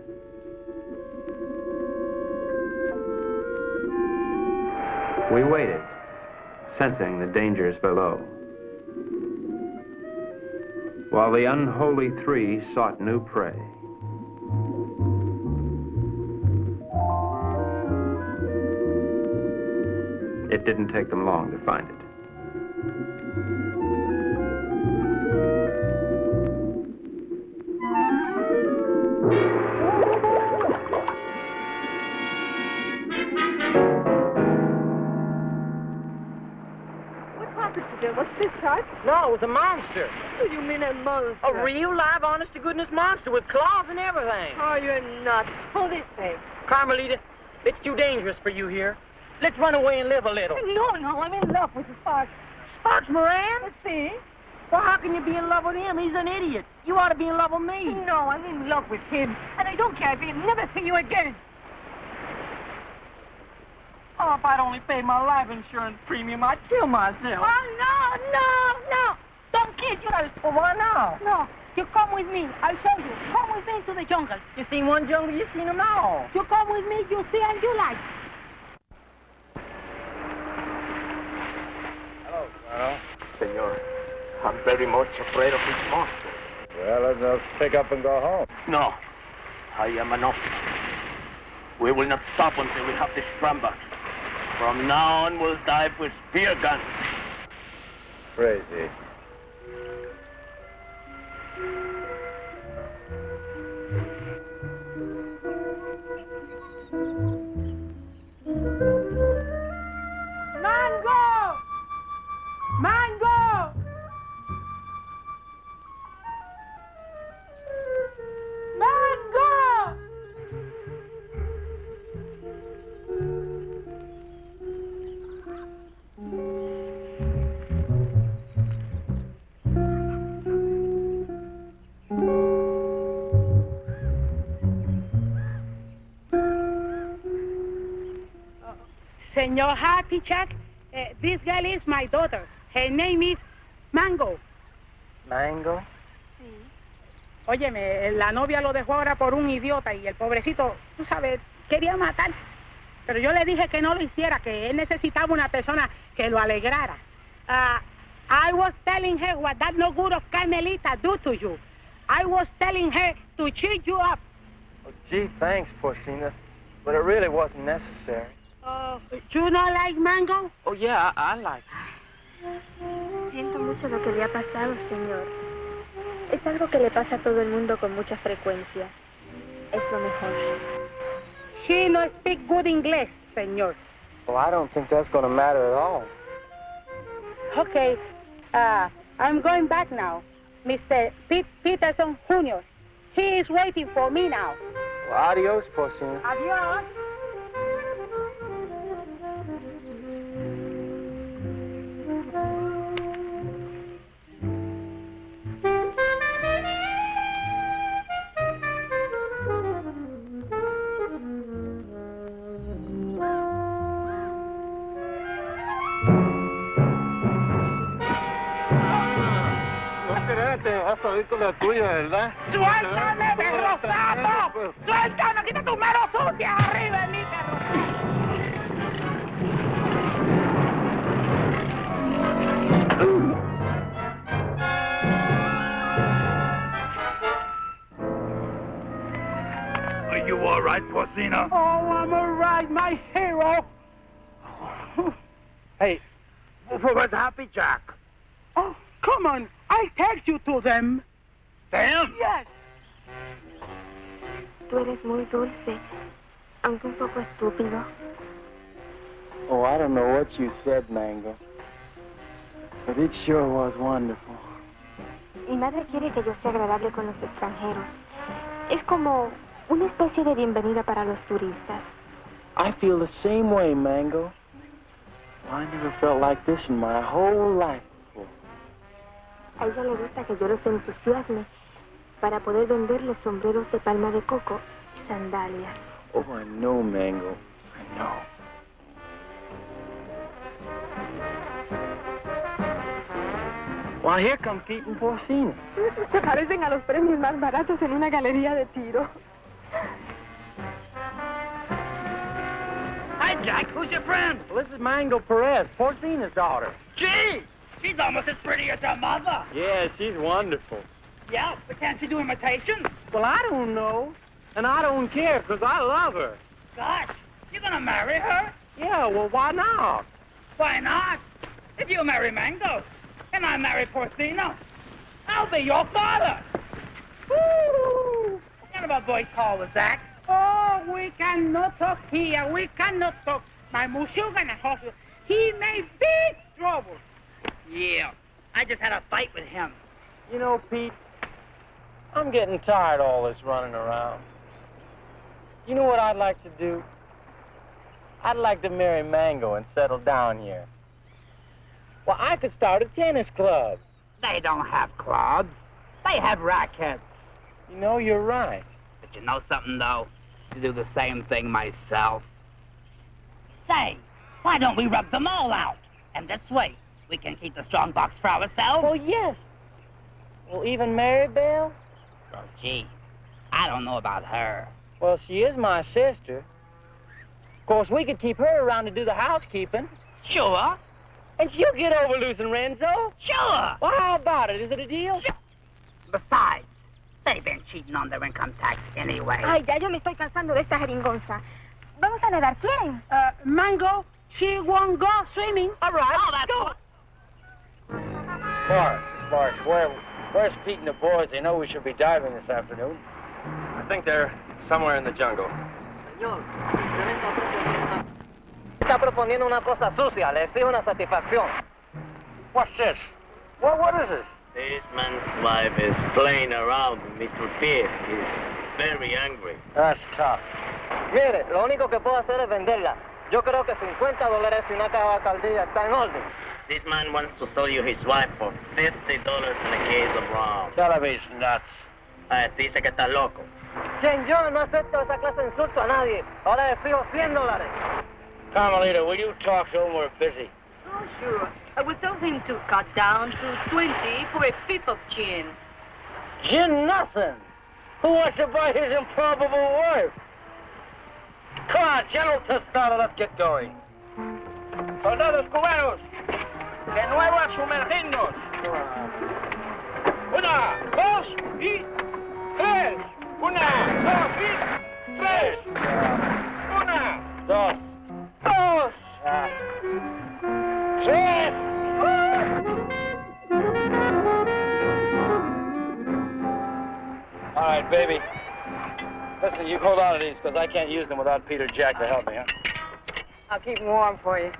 We waited, sensing the dangers below, while the unholy three sought new prey. It didn't take them long to find it. What's this, Tut? No, it was a monster. What do you mean a monster? A real, live, honest-to-goodness monster with claws and everything. Oh, you're nuts. Hold this thing. Carmelita, it's too dangerous for you here. Let's run away and live a little. No, I'm in love with Sparks. Sparks Moran? Let's see. Well, how can you be in love with him? He's an idiot. You ought to be in love with me. No, I'm in love with him. And I don't care if he'll never see you again. Oh, if I'd only paid my life insurance premium, I'd kill myself. Oh, no. Don't kid yourself. Well, why now? No. You come with me. I'll show you. Come with me to the jungle. You seen one jungle, you seen them all. You come with me, you see and you like. Hello, Colonel. Senor, I'm very much afraid of this monster. Well, let's just pick up and go home. No, I am an officer. We will not stop until we have the scrambucks. From now on, we'll dive with spear guns. Crazy. Mango! Mango! Mango! Senor Happy Jack, this girl is my daughter. Her name is Mango. ¿Mango? Sí. Óyeme, la novia lo dejó ahora por un idiota y el pobrecito, tú sabes, quería matarse. Pero yo le dije que no lo hiciera, que él necesitaba una persona que lo alegrara. I was telling her what that no good of Carmelita do to you. I was telling her to cheer you up. Oh, gee, thanks, Porcina. But it really wasn't necessary. You not like Mango? Oh, yeah, I like it. Siento mucho lo que le ha pasado, señor. Es algo que le pasa a todo el mundo con mucha frecuencia. Es lo mejor. She no speak good English, señor. Well, I don't think that's going to matter at all. Okay, I'm going back now. Mr. Pete Peterson Jr. He is waiting for me now. Well, adios, Porcina. Adios. Vas a ir con la tuya, ¿verdad? ¡Suéltame, perro sapo! ¡Suéltame! ¡Quita tus manos sucias arriba de mí, perro! Are you all right, Porcina? Oh, I'm all right, my hero. Hey, where's Happy Jack? Oh, come on. I'll take you to them. Them? Yes. Tú eres muy dulce, aunque un poco estúpido. Oh, I don't know what you said, Mango. But it sure was wonderful. Mi madre quiere que yo sea agradable con los extranjeros. Es como una especie de bienvenida para los turistas. I feel the same way, Mango. I never felt like this in my whole life. A ella le gusta que yo los entusiasme para poder venderles sombreros de palma de coco y sandalias. Oh, I know, Mango. I know. Well, here come Pete and Porcina. Se parecen a los premios más baratos en una galería de tiro. Hi, Jack. Who's your friend? Well, this is Mango Perez, Porcina's daughter. Gee, she's almost as pretty as her mother. Yeah, she's wonderful. Yeah, but can't she do imitations? Well, I don't know. And I don't care, because I love her. Gosh, you're gonna marry her? Yeah, well, why not? Why not? If you marry Mango, and I marry Porcina, I'll be your father. Woo! What kind of a voice call was that? Oh, we cannot talk here. We cannot talk. My Mushuga in the hospital. He made big trouble. Yeah, I just had a fight with him. You know, Pete, I'm getting tired of all this running around. You know what I'd like to do? I'd like to marry Mango and settle down here. Well, I could start a tennis club. They don't have clubs. They have rackets. You know, you're right. But you know something, though? To do the same thing myself. Say, why don't we rub them all out? And this way, we can keep the strong box for ourselves. Oh, yes. Well, even Mary-Belle? Oh, gee, I don't know about her. Well, she is my sister. Of course, we could keep her around to do the housekeeping. Sure. And she'll get over losing Renzo. Sure. Well, how about it? Is it a deal? Sure. Besides, they've been cheating on their income tax anyway. Ay, ya yo me estoy cansando de esta jeringonza. Vamos a nadar, ¿quieren? Mango, she won't go swimming. All right. Oh, that's good. Sparks, where's Pete and the boys? They know we should be diving this afternoon. I think they're somewhere in the jungle. Señor, está proponiendo una cosa sucia. Le exijo una satisfacción. What's this? What is this? This man's wife is playing around with Mr. Pete. He's very angry. That's tough. Mire, lo único que puedo hacer es venderla. Yo creo que $50 y una caja de alcaldía está en orden. This man wants to sell you his wife for $50 in a case of rum. Television nuts. Dice que está loco. Quien yo no acepto esa clase de insulto a nadie. Ahora le exijo $100. Carmelita, will you talk to him? We're busy. Oh, sure. I would tell him to cut down to 20 for a fifth of gin. Gin nothing. Who wants to buy his improbable wife? Come on, General Tostada, let's get going. Soldados cubanos, de nuevo a sumergirnos. 1, 2 y 3. 1, 2 y 3. 1, 2, 2, 3. All right, baby. Listen, you hold on to these, because I can't use them without Peter Jack to help me, huh? I'll keep them warm for you.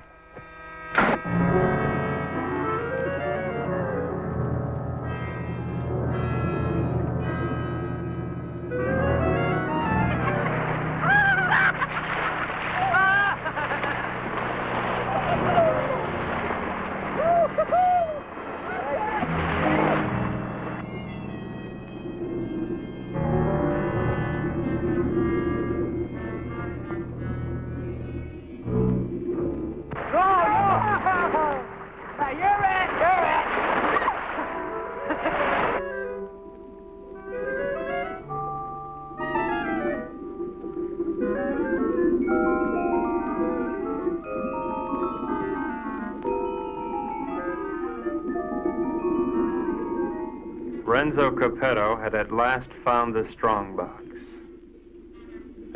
Renzo Capetto had at last found the strong box.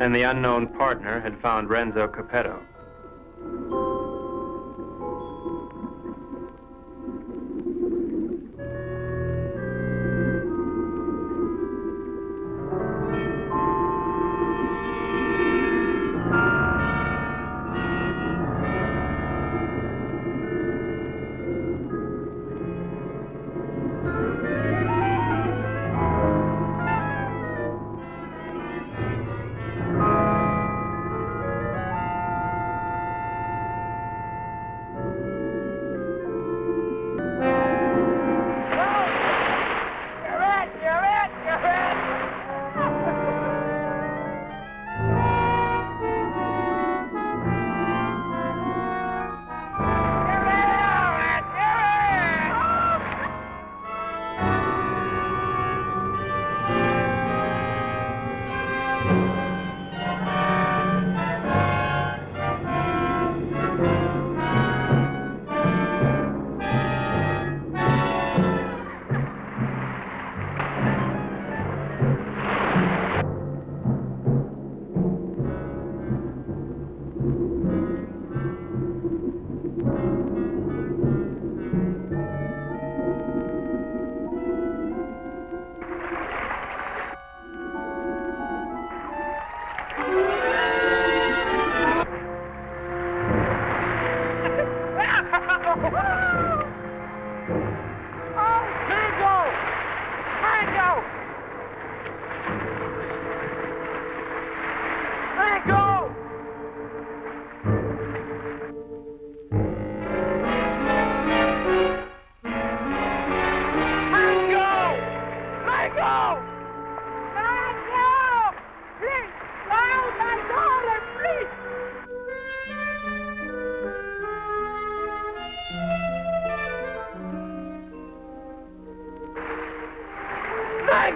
And the unknown partner had found Renzo Capetto.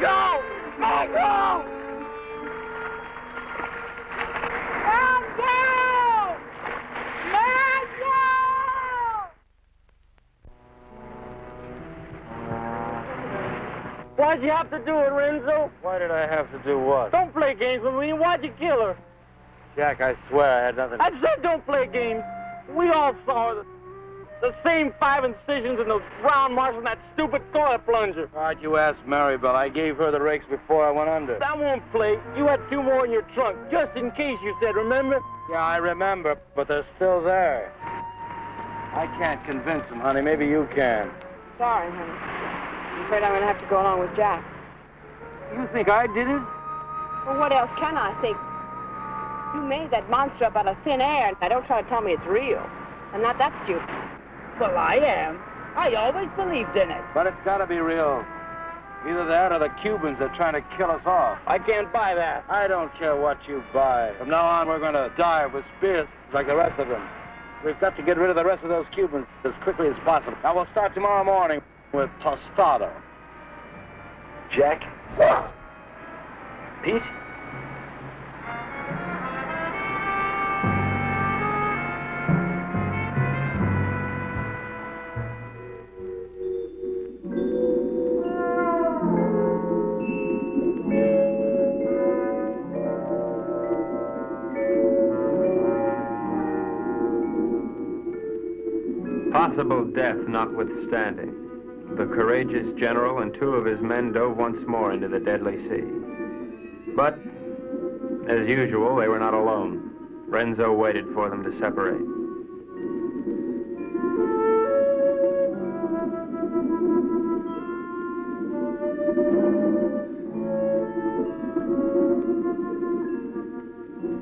Mango! Mango! Mango! Mango! Why'd you have to do it, Renzo? Why did I have to do what? Don't play games with me. Why'd you kill her? Jack, I swear I had nothing to... I said don't play games. We all saw the same 5 incisions in those round marks on that stupid toilet plunger. Why'd you ask Mary-Belle? I gave her the rakes before I went under. That won't play. You had 2 more in your trunk, just in case, you said, remember? Yeah, I remember, but they're still there. I can't convince them, honey. Maybe you can. Sorry, honey. I'm afraid I'm going to have to go along with Jack. You think I did it? Well, what else can I think? You made that monster up out of thin air. Now, don't try to tell me it's real. I'm not that stupid. Well, I am. I always believed in it. But it's got to be real. Either that or the Cubans are trying to kill us off. I can't buy that. I don't care what you buy. From now on, we're going to die with spears like the rest of them. We've got to get rid of the rest of those Cubans as quickly as possible. Now, we'll start tomorrow morning with Tostada. Jack? Pete? Possible death notwithstanding, the courageous general and 2 of his men dove once more into the deadly sea. But, as usual, they were not alone. Renzo waited for them to separate.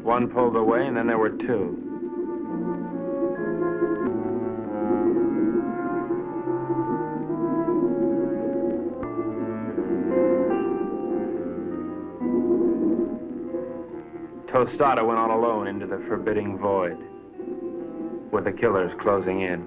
One pulled away, and then there were 2. Tostada went on alone into the forbidding void, with the killers closing in.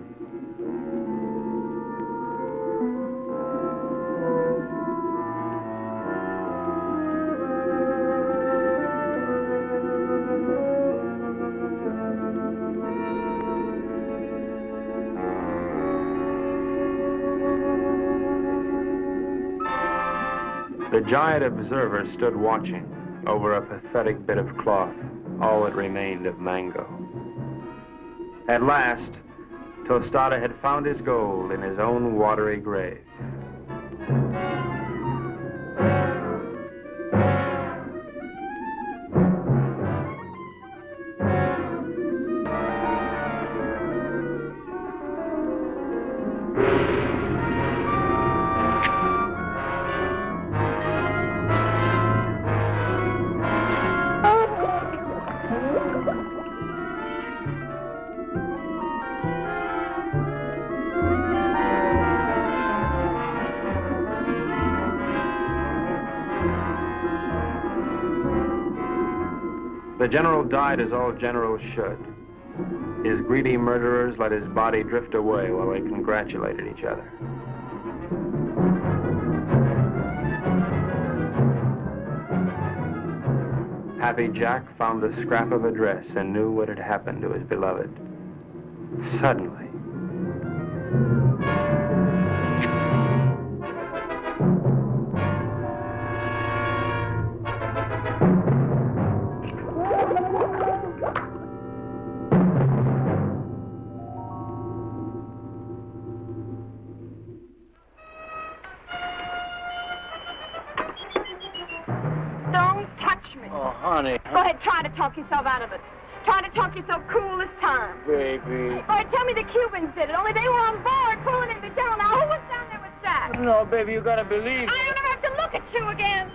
The giant observer stood watching over a pathetic bit of cloth, all that remained of Mango. At last, Tostada had found his gold in his own watery grave. The general died as all generals should. His greedy murderers let his body drift away while they congratulated each other. Happy Jack found the scrap of a dress and knew what had happened to his beloved. Suddenly, Go ahead, try to talk yourself out of it. Try to talk yourself cool this time. Baby. All right, tell me the Cubans did it, only they were on board pulling in the general. Now, who was down there with Jack? No, baby, you gotta believe. I don't ever have to look at you again.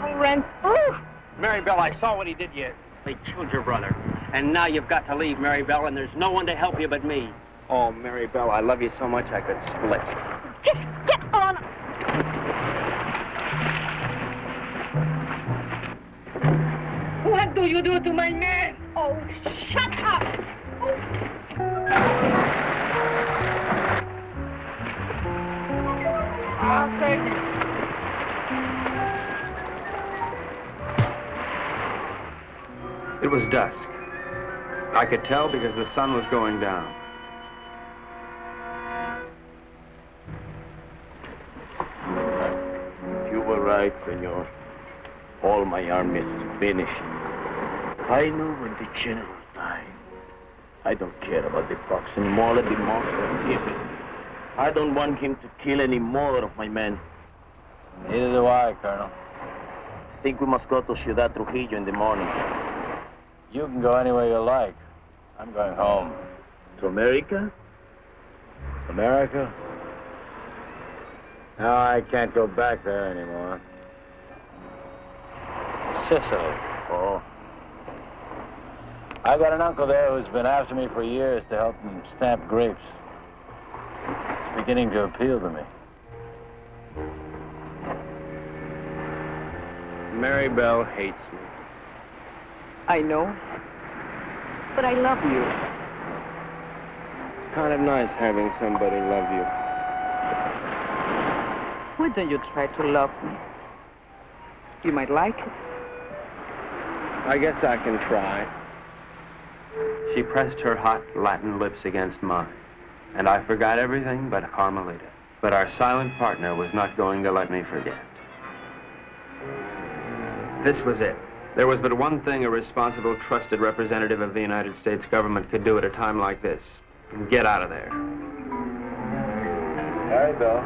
Oh, Renzo. Oh. Mary-Belle, I saw what he did to you. They killed your brother. And now you've got to leave, Mary-Belle, and there's no one to help you but me. Oh, Mary-Belle, I love you so much I could split. Just get on. What do you do to my man? Oh, shut up. Oh. I'll take it. It was dusk. I could tell because the sun was going down. You were right, senor. All my army is finished. I know when the general died. I don't care about the fox anymore. Let the monster kill him. I don't want him to kill any more of my men. Neither do I, Colonel. I think we must go to Ciudad Trujillo in the morning. You can go anywhere you like. I'm going home. To America? America? No, I can't go back there anymore. Sicily. Oh. I got an uncle there who's been after me for years to help him stamp grapes. It's beginning to appeal to me. Mary-Belle hates me. I know. But I love you. It's kind of nice having somebody love you. Why don't you try to love me? You might like it. I guess I can try. She pressed her hot Latin lips against mine, and I forgot everything but Carmelita. But our silent partner was not going to let me forget. This was it. There was but one thing a responsible, trusted representative of the United States government could do at a time like this. Get out of there. Mary-Belle.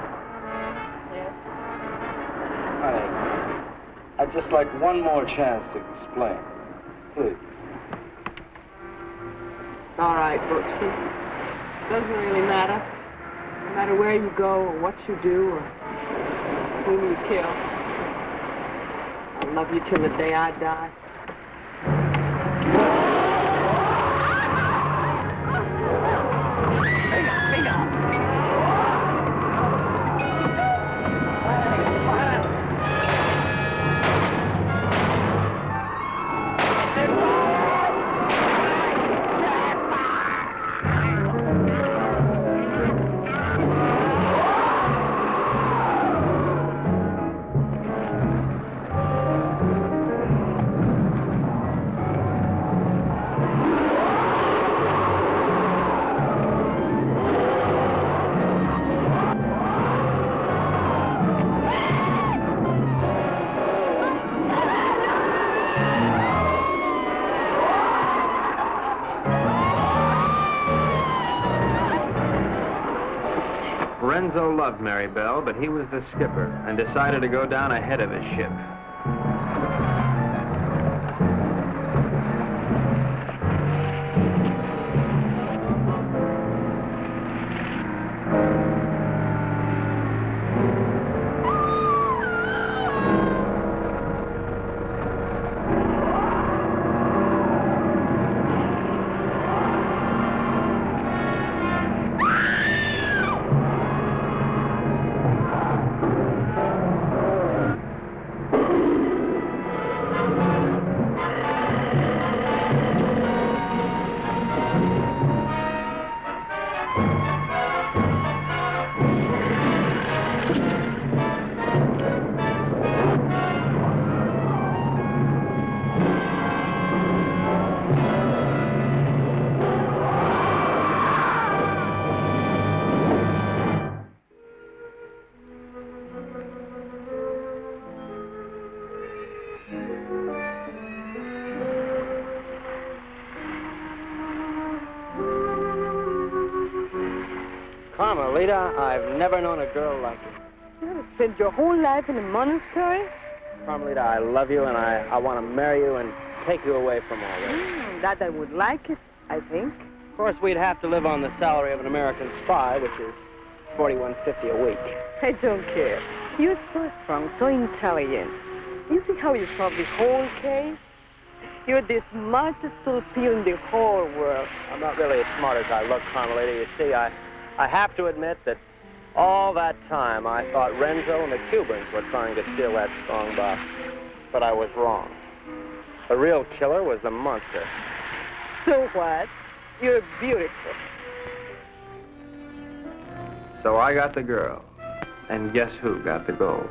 Yes? Honey, I'd just like one more chance to explain. Please. It's all right, Brooksy. Doesn't really matter. No matter where you go or what you do or whom you kill. I'll love you till the day I die. Renzo loved Mary-Belle, but he was the skipper and decided to go down ahead of his ship. Carmelita, I've never known a girl like you. You have spent your whole life in a monastery? Carmelita, I love you, and I want to marry you and take you away from all this. That I would like it, I think. Of course, we'd have to live on the salary of an American spy, which is $41.50 a week. I don't care. You're so strong, so intelligent. You see how you solved the whole case? You're the smartest torpedo in the whole world. I'm not really as smart as I look, Carmelita. You see, I have to admit that all that time I thought Renzo and the Cubans were trying to steal that strong box. But I was wrong. The real killer was the monster. So what? You're beautiful. So I got the girl. And guess who got the gold?